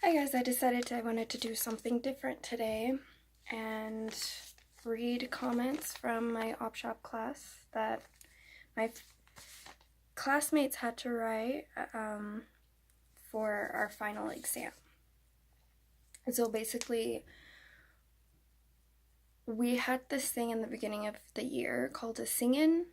Hi guys, I wanted to do something different today and read comments from my op shop class that my classmates had to write for our final exam. And so basically, we had this thing in the beginning of the year called a sing-in,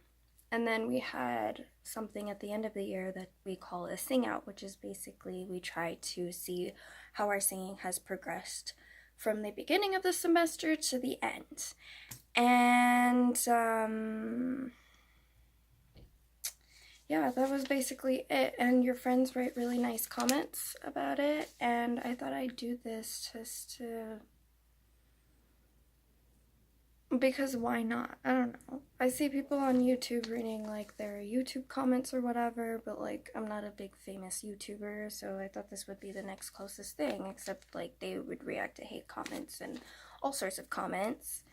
and then we had something at the end of the year that we call a sing-out, which is basically we try to see how our singing has progressed from the beginning of the semester to the end. And yeah, that was basically it. And your friends write really nice comments about it, and I thought I'd do this just to, because why not? I don't know. I see people on YouTube reading like their YouTube comments or whatever, but like I'm not a big famous YouTuber, so I thought this would be the next closest thing, except like they would react to hate comments and all sorts of comments.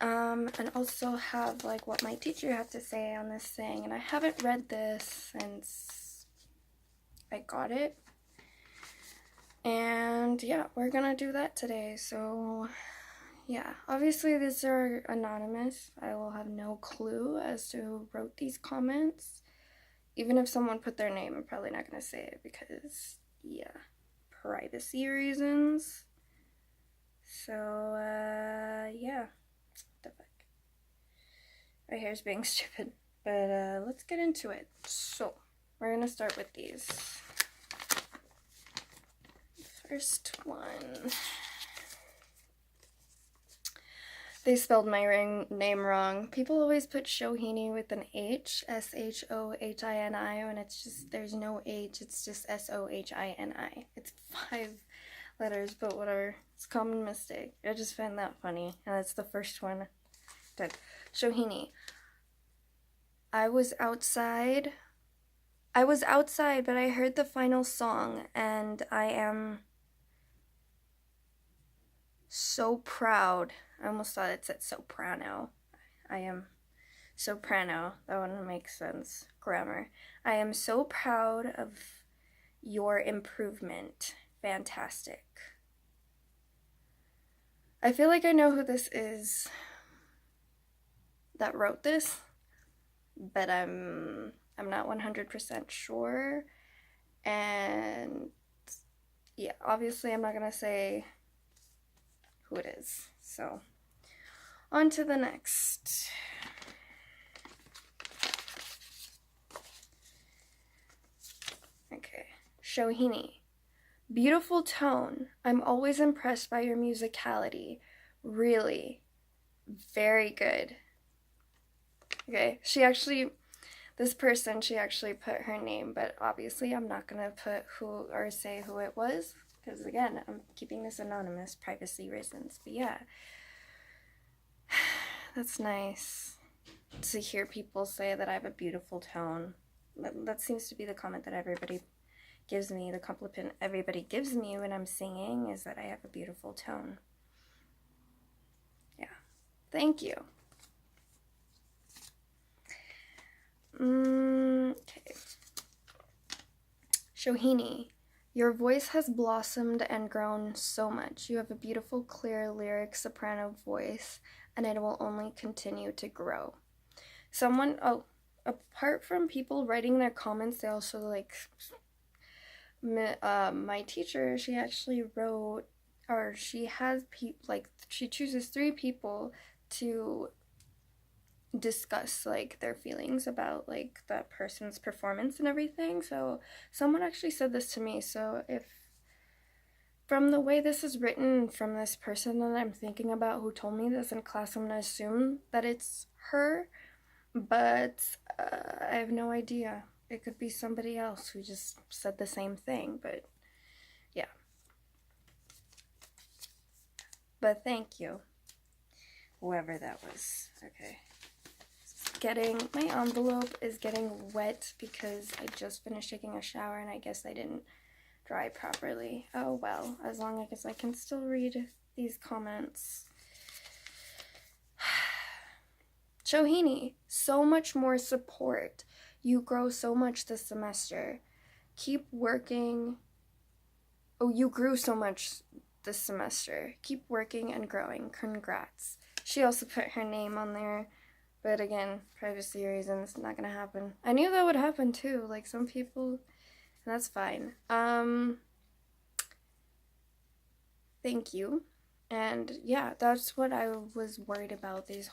And also have like what my teacher had to say on this thing, and I haven't read this since I got it. And yeah, we're gonna do that today, so yeah, obviously these are anonymous. I will have no clue as to who wrote these comments. Even if someone put their name, I'm probably not gonna say it because, yeah, privacy reasons. So, yeah. What the fuck? My hair's being stupid. But, let's get into it. So, we're gonna start with these. First one. They spelled my name wrong. People always put Shohini with an H, S-H-O-H-I-N-I, when it's just, there's no H, it's just S-O-H-I-N-I. It's 5 letters, but whatever. It's a common mistake. I just find that funny, and that's the first one. Shohini. I was outside, but I heard the final song, and I am so proud. I almost thought it said soprano. I am soprano. That one makes sense. Grammar. I am so proud of your improvement. Fantastic. I feel like I know who this is that wrote this, but I'm not 100% sure. And yeah, obviously I'm not gonna say who it is. So, on to the next. Okay. Shohini. Beautiful tone. I'm always impressed by your musicality. Really. Very good. Okay. This person, she actually put her name, but obviously I'm not gonna put who or say who it was, because again, I'm keeping this anonymous, privacy reasons. But yeah. That's nice to hear people say that I have a beautiful tone. That seems to be the comment that everybody gives me. The compliment everybody gives me when I'm singing is that I have a beautiful tone. Yeah. Thank you. Okay. Shohini. Your voice has blossomed and grown so much. You have a beautiful, clear, lyric soprano voice, and it will only continue to grow. Apart from people writing their comments, they also, like, my teacher, she actually wrote, or she has, she chooses 3 people to discuss like their feelings about like that person's performance and everything. So someone actually said this to me, so if from the way this is written from this person that I'm thinking about who told me this in class, I'm gonna assume that it's her, but I have no idea. It could be somebody else who just said the same thing, but yeah. But thank you, whoever that was. Okay. My envelope is getting wet because I just finished taking a shower and I guess I didn't dry properly. Oh well, as long as I can still read these comments. Shohini, so much more support. You grow so much this semester. Keep working Oh, you grew so much this semester. Keep working and growing. Congrats. She also put her name on there, but again, privacy reasons, not gonna happen. I knew that would happen too. Like some people, that's fine. Thank you. And yeah, that's what I was worried about these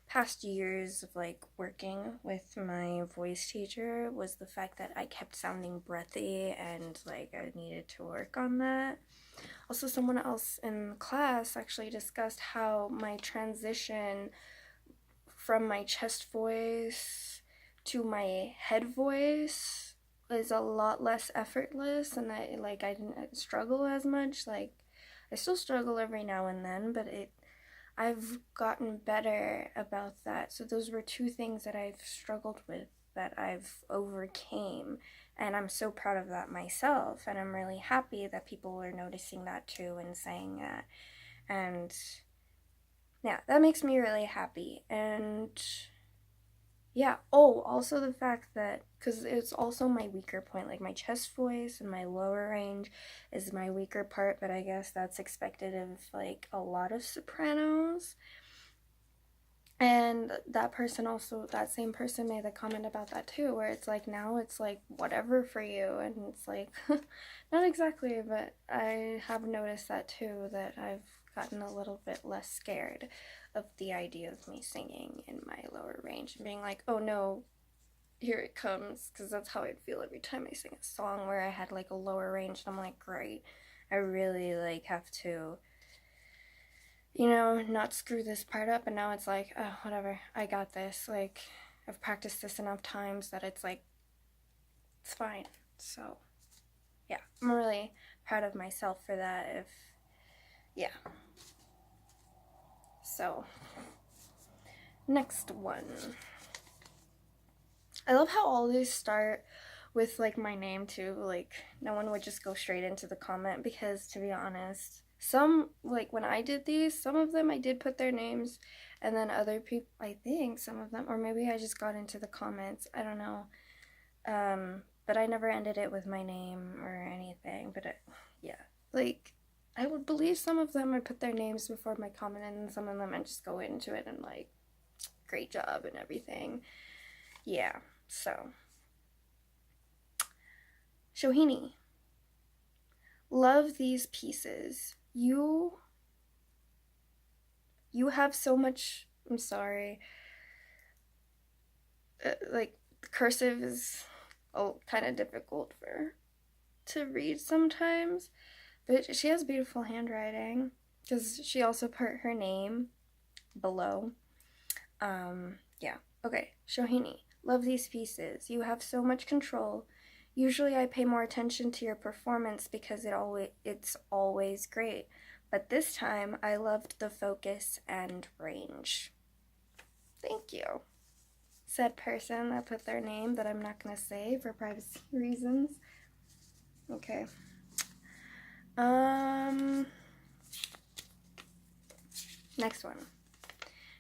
past years of like working with my voice teacher, was the fact that I kept sounding breathy and like I needed to work on that. Also, someone else in class actually discussed how my transition from my chest voice to my head voice is a lot less effortless, and I didn't struggle as much. Like I still struggle every now and then, but I've gotten better about that. So those were two things that I've struggled with that I've overcame, and I'm so proud of that myself, and I'm really happy that people are noticing that too and saying that. And yeah, that makes me really happy. And yeah, oh, also the fact that, because it's also my weaker point, like my chest voice and my lower range is my weaker part, but I guess that's expected of like a lot of sopranos. And that same person made a comment about that too, where it's like now it's like whatever for you, and it's like, not exactly, but I have noticed that too, that I've gotten a little bit less scared of the idea of me singing in my lower range and being like, oh no, here it comes, because that's how I'd feel every time I sing a song where I had like a lower range, and I'm like, great, I really like have to, not screw this part up. And now it's like, oh, whatever, I got this. Like, I've practiced this enough times that it's like, it's fine. So, yeah, I'm really proud of myself for that. Yeah. So, next one. I love how all these start with like my name too. Like, no one would just go straight into the comment, because to be honest, some, like when I did these, some of them I did put their names, and then other people, I think some of them, or maybe I just got into the comments, I don't know. But I never ended it with my name or anything. But yeah, like I would believe some of them would put their names before my comment, and some of them I just go into it and like, great job and everything. Yeah, so Shohini, love these pieces. You have so much. I'm sorry. Like cursive is kind of difficult to read sometimes, but she has beautiful handwriting, because she also put her name below. Yeah. Okay, Shohini, love these pieces. You have so much control. Usually I pay more attention to your performance because it's always great. But this time I loved the focus and range. Thank you. Said person that put their name that I'm not gonna say for privacy reasons. Okay. Next one.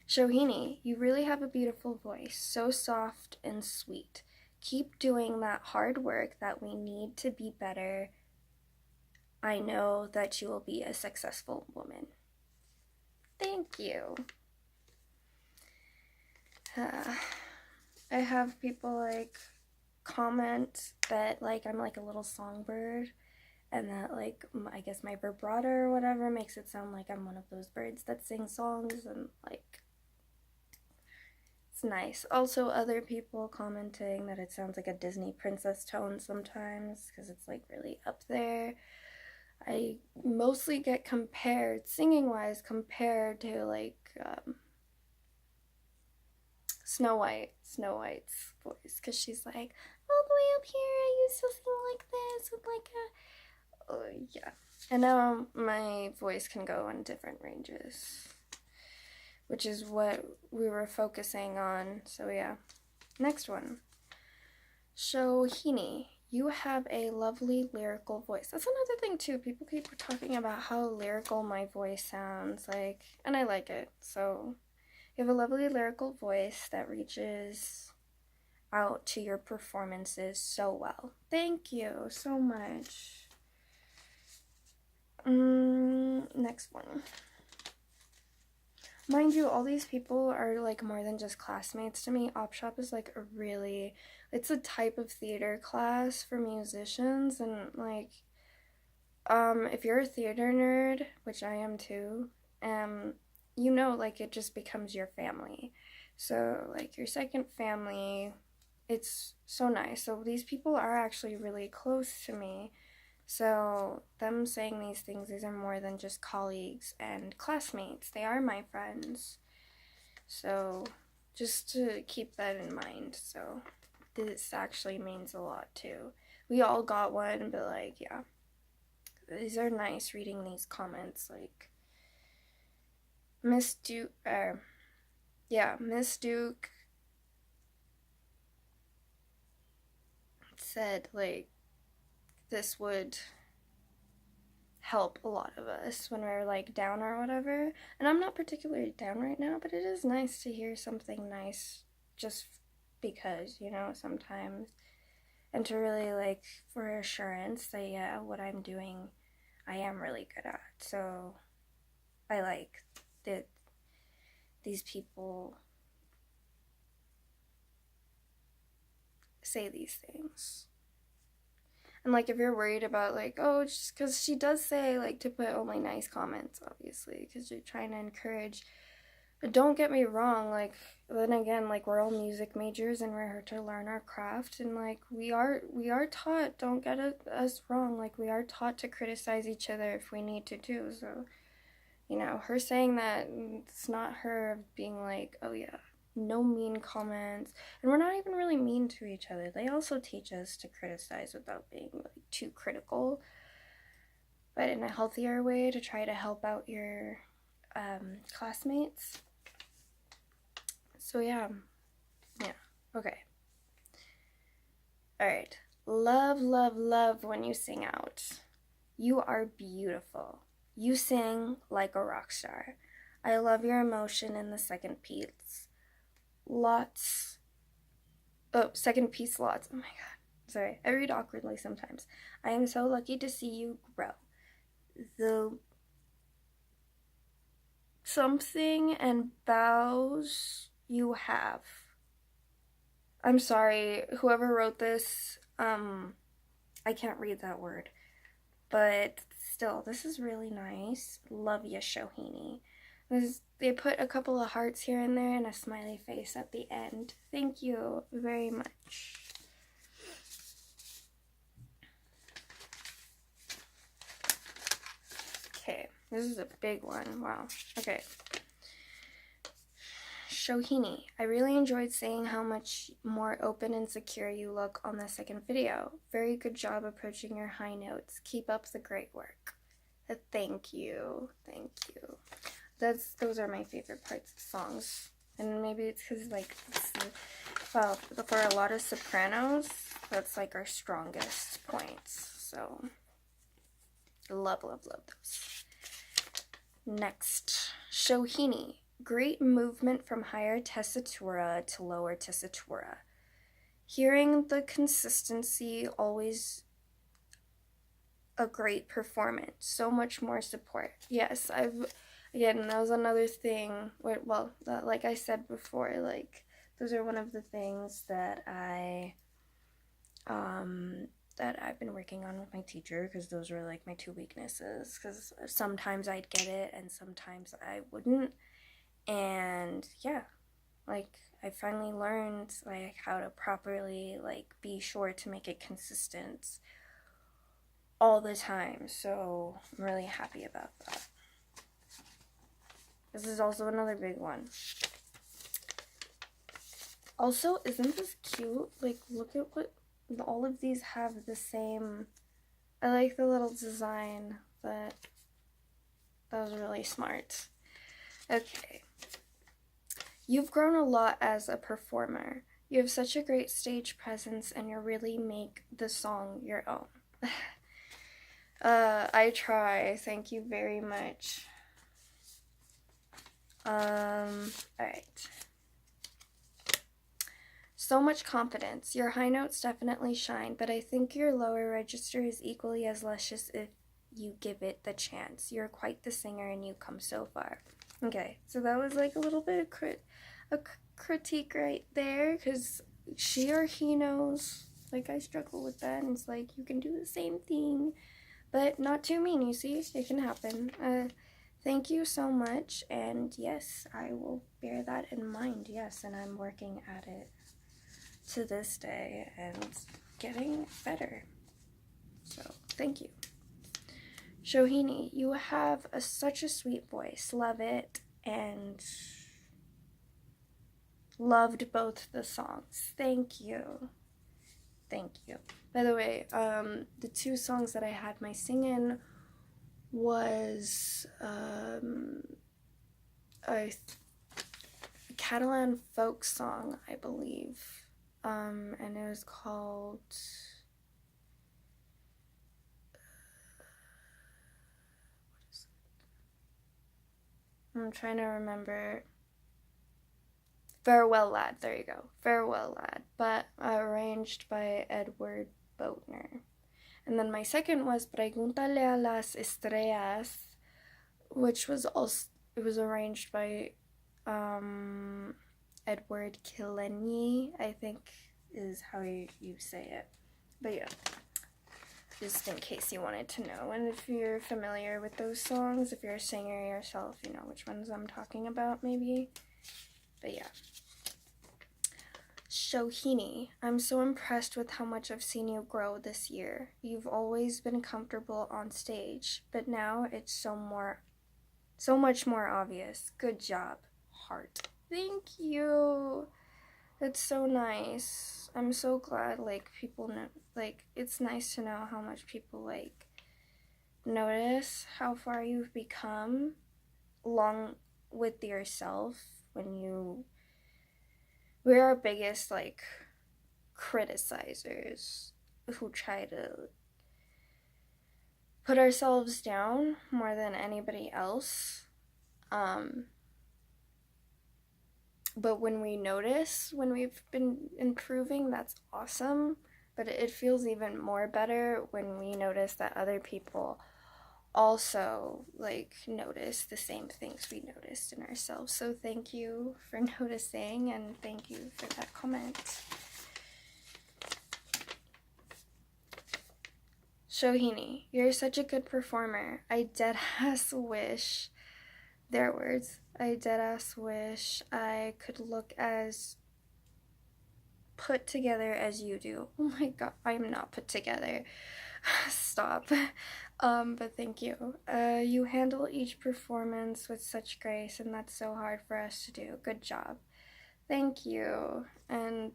Shohini, you really have a beautiful voice, so soft and sweet. Keep doing that hard work that we need to be better. I know that you will be a successful woman. Thank you. I have people like comment that like I'm like a little songbird, and that like I guess my vibrato or whatever makes it sound like I'm one of those birds that sing songs, and like it's nice. Also, other people commenting that it sounds like a Disney princess tone sometimes, because it's like really up there. I mostly get compared, singing wise, compared to like Snow White's voice, because she's like, all the way up here, I used to sing like this with like a, oh yeah. And now my voice can go on different ranges, which is what we were focusing on. So yeah. Next one. Shohini, you have a lovely lyrical voice. That's another thing too. People keep talking about how lyrical my voice sounds, like, and I like it. So you have a lovely lyrical voice that reaches out to your performances so well. Thank you so much. Next one. Mind you, all these people are like more than just classmates to me. Op Shop is like it's a type of theater class for musicians, and like, if you're a theater nerd, which I am too, you know, like it just becomes your family. So like your second family, it's so nice. So these people are actually really close to me. So them saying these are more than just colleagues and classmates. They are my friends. So just to keep that in mind. So this actually means a lot too. We all got one, but like, yeah. These are nice reading these comments. Like, Miss Duke said like this would help a lot of us when we're like down or whatever. And I'm not particularly down right now, but it is nice to hear something nice just because, you know, sometimes. And to really like for assurance that yeah, what I'm doing I am really good at. So I like that these people say these things. And like if you're worried about like, oh, just because she does say like to put only nice comments, obviously, because you're trying to encourage. But don't get me wrong, like then again, like we're all music majors and we're here to learn our craft, and like we are taught. Don't get us wrong, like we are taught to criticize each other if we need to too. So, you know, her saying that, it's not her being like, oh yeah, no mean comments, and we're not even really mean to each other. They also teach us to criticize without being like too critical, but in a healthier way to try to help out your classmates. So yeah, okay. All right. Love, love, love when you sing out. You are beautiful. You sing like a rock star. I love your emotion in the second piece. Second piece lots. Oh my god. Sorry, I read awkwardly sometimes. I am so lucky to see you grow. The something and bows you have. I'm sorry, whoever wrote this, I can't read that word. But still, this is really nice. Love ya, Shohini. They put a couple of hearts here and there and a smiley face at the end. Thank you very much. Okay, this is a big one. Wow. Okay. Shohini, I really enjoyed seeing how much more open and secure you look on the second video. Very good job approaching your high notes. Keep up the great work. Thank you. Thank you. Those are my favorite parts of songs. And maybe it's because, like, well, for a lot of sopranos, that's, like, our strongest points. So, love, love, love those. Next, Shohini. Great movement from higher tessitura to lower tessitura. Hearing the consistency, always a great performance. So much more support. Yes, again, that was another thing. Well, like I said before, like, those are one of the things that I've been working on with my teacher, because those were, like, my two weaknesses, because sometimes I'd get it and sometimes I wouldn't. And yeah, like I finally learned like how to properly like be sure to make it consistent all the time. So I'm really happy about that. This is also another big one. Also, isn't this cute? Like, look at what all of these have the same. I like the little design, but that was really smart. Okay. You've grown a lot as a performer. You have such a great stage presence and you really make the song your own. I try. Thank you very much. Alright. So much confidence. Your high notes definitely shine, but I think your lower register is equally as luscious if you give it the chance. You're quite the singer and you come so far. Okay, so that was like a little bit of critique right there, because she or he knows, like, I struggle with that, and it's like, you can do the same thing, but not too mean, you see? It can happen. Thank you so much, and yes, I will bear that in mind, yes, and I'm working at it to this day and getting better. So, thank you. Shohini, you have such a sweet voice. Love it, and loved both the songs. Thank you. Thank you. By the way, the two songs that I had my sing-in was a Catalan folk song, I believe. And it was called... I'm trying to remember. Farewell Lad, there you go. Farewell Lad, but arranged by Edward Boatner. And then my second was Pregúntale a las Estrellas, which was also, it was arranged by Edward Killenny, I think is how you say it. But yeah, just in case you wanted to know. And if you're familiar with those songs, if you're a singer yourself, you know which ones I'm talking about, maybe. But yeah. Shohini, I'm so impressed with how much I've seen you grow this year. You've always been comfortable on stage, but now it's so much more obvious. Good job. Heart. Thank you. That's so nice. I'm so glad, like, people know, like, it's nice to know how much people, like, notice how far you've become along with yourself when you... We're our biggest, like, criticizers who try to put ourselves down more than anybody else. But when we notice, when we've been improving, that's awesome. But it feels even more better when we notice that other people also, like, notice the same things we noticed in ourselves. So thank you for noticing, and thank you for that comment. Shohini, you're such a good performer. I deadass wish, their words, I deadass wish I could look as put together as you do. Oh my god, I'm not put together. Stop. But thank you. You handle each performance with such grace, and that's so hard for us to do. Good job. Thank you. And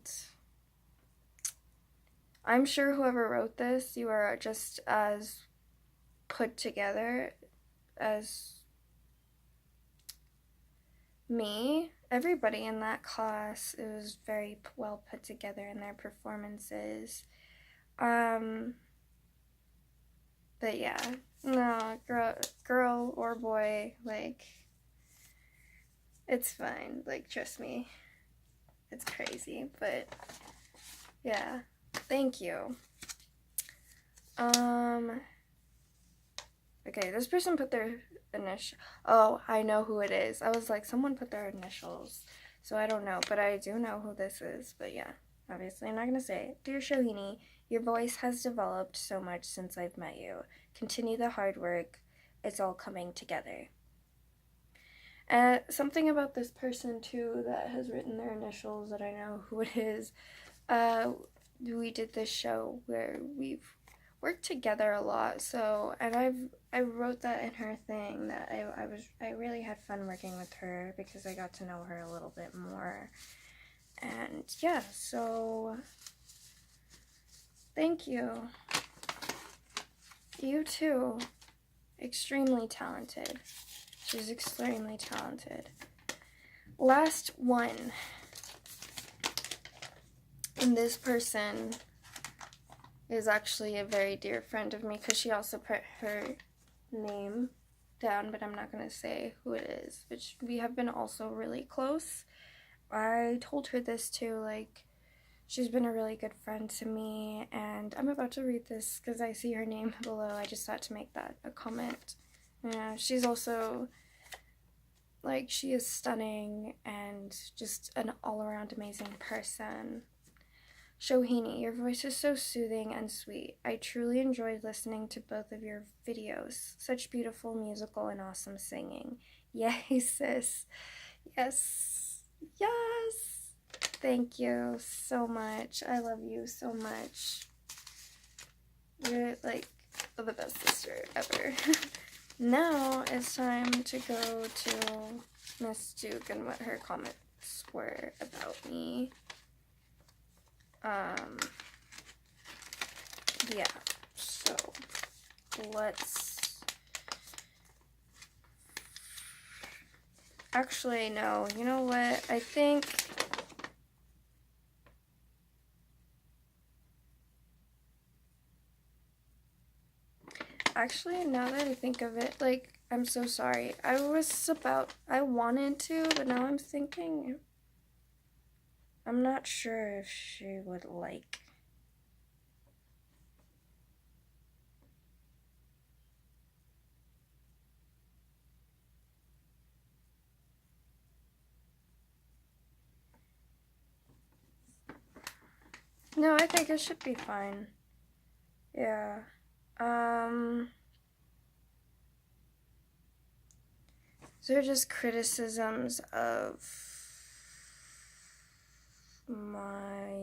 I'm sure whoever wrote this, you are just as put together as me. Everybody in that class, it was very well put together in their performances. But yeah, no, girl or boy, like, it's fine. Like, trust me, it's crazy, but yeah, thank you. Okay, this person put their initial. Oh, I know who it is. I was like, someone put their initials, so I don't know, but I do know who this is. But yeah, obviously I'm not gonna say it. Dear Shohini, your voice has developed so much since I've met you. Continue the hard work. It's all coming together. Something about this person too that has written their initials that I know who it is. We did this show where we've worked together a lot. So, and I wrote that in her thing that I really had fun working with her because I got to know her a little bit more. And yeah, so thank you. You too. Extremely talented. She's extremely talented. Last one. And this person is actually a very dear friend of me because she also put her name down, but I'm not going to say who it is. But we have been also really close. I told her this too, like, She's been a really good friend to me, and I'm about to read this because I see her name below. I just thought to make that a comment. Yeah, she's also, like, she is stunning and just an all-around amazing person. Shohini, your voice is so soothing and sweet. I truly enjoyed listening to both of your videos. Such beautiful musical and awesome singing. Yay, sis. Yes. Yes. Thank you so much. I love you so much. You're like the best sister ever. Now it's time to go to Miss Duke and what her comments were about me. Yeah, so let's actually, no, you know what, I think actually, now that I think of it, like, I'm so sorry. I wanted to, but now I'm thinking, I'm not sure if she would like. No, I think it should be fine. Yeah. So they're just criticisms of my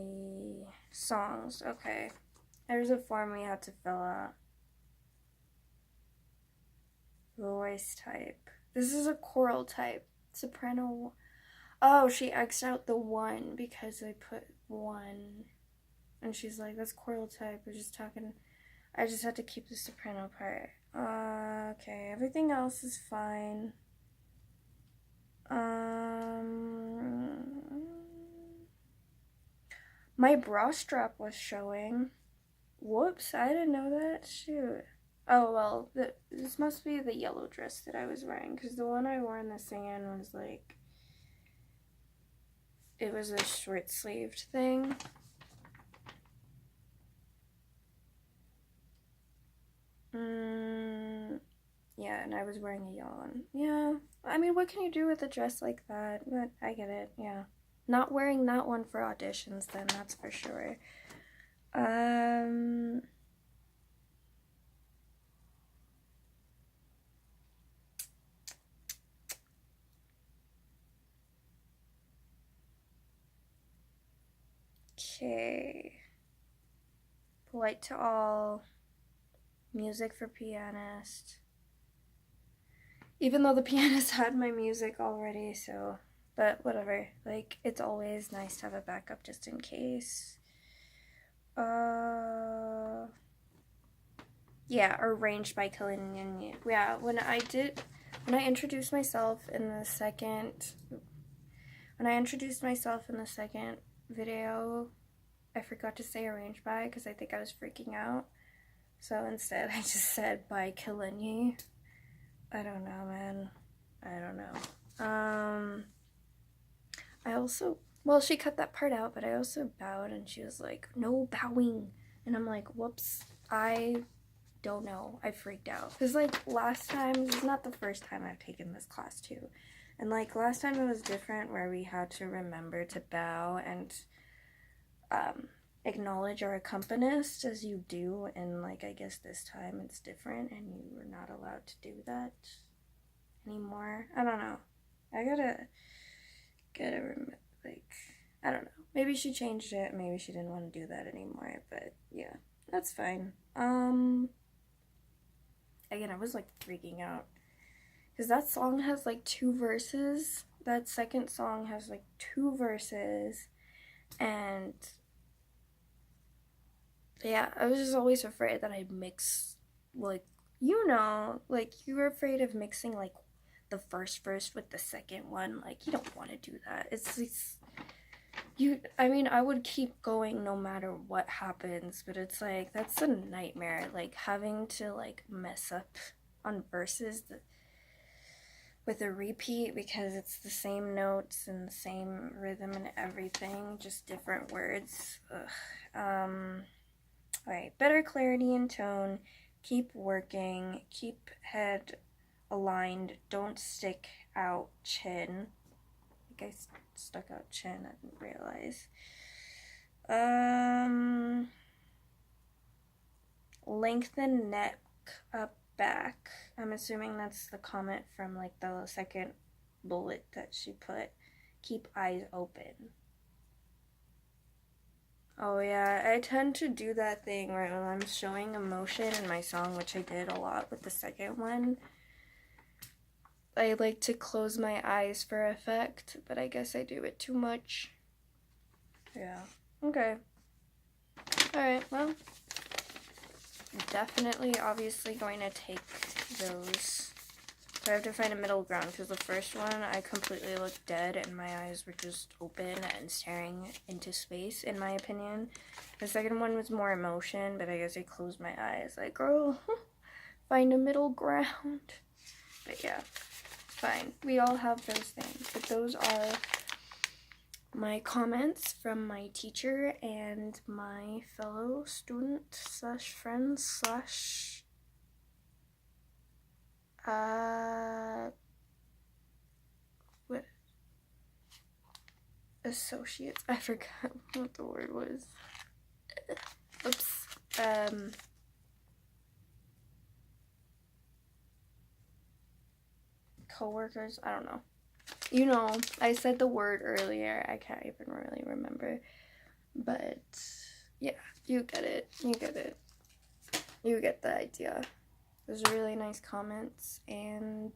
songs. Okay. There's a form we had to fill out. Voice type. This is a choral type. Soprano. Oh, she X'd out the 1 because I put 1. And she's like, that's choral type. We're just talking. I just had to keep the soprano part. Okay. Everything else is fine. My bra strap was showing. Whoops, I didn't know that. Shoot. Oh, well, this must be the yellow dress that I was wearing, because the one I wore in the singing was like, it was a short-sleeved thing. Yeah, and I was wearing a yellow one. Yeah, I mean, what can you do with a dress like that? But I get it, yeah. Not wearing that one for auditions, then, that's for sure. Okay. Polite to all. Music for pianist. Even though the pianist had my music already, so, but whatever. Like, it's always nice to have a backup just in case. Yeah, arranged by Kalinin. Yeah, when I introduced myself in the second video, I forgot to say arranged by because I think I was freaking out. So instead, I just said by Kalini. I don't know, man. I don't know. I also, well, she cut that part out, but I also bowed, and she was like, no bowing. And I'm like, whoops, I don't know. I freaked out. Because, like, last time, this is not the first time I've taken this class, too. And, like, last time it was different, where we had to remember to bow and acknowledge our accompanist as you do, and, like, I guess this time it's different, and you were not allowed to do that anymore. I don't know. I gotta like, I don't know. Maybe she changed it. Maybe she didn't want to do that anymore. But yeah, that's fine. Again, I was like freaking out because that song has like 2 verses. That second song has like 2 verses, and yeah, I was just always afraid that I'd mix, like, like, you were afraid of mixing like the first verse with the second one. Like, you don't want to do that. I mean, I would keep going no matter what happens, but it's like, that's a nightmare. Like, having to like mess up on verses that, with a repeat because it's the same notes and the same rhythm and everything, just different words. Alright, better clarity in tone, keep working, keep head aligned, don't stick out chin. I think I stuck out chin, I didn't realize. Lengthen neck up back. I'm assuming that's the comment from like the second bullet that she put. Keep eyes open. Oh yeah, I tend to do that thing where when I'm showing emotion in my song, which I did a lot with the second one, I like to close my eyes for effect, but I guess I do it too much. Yeah. Okay. Alright, well, definitely obviously going to take those. So I have to find a middle ground because the first one I completely looked dead and my eyes were just open and staring into space, in my opinion. The second one was more emotion, but I guess I closed my eyes like, girl, find a middle ground. But yeah, fine. We all have those things, but those are my comments from my teacher and my fellow student slash friends slash what associates. I forgot what the word was. Oops. Coworkers. I don't know. You know, I said the word earlier. I can't even really remember. But yeah, you get it. You get it. You get the idea. Those are really nice comments, and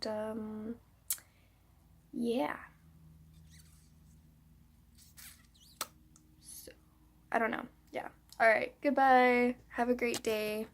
yeah. So, I don't know. Yeah. Alright, goodbye. Have a great day.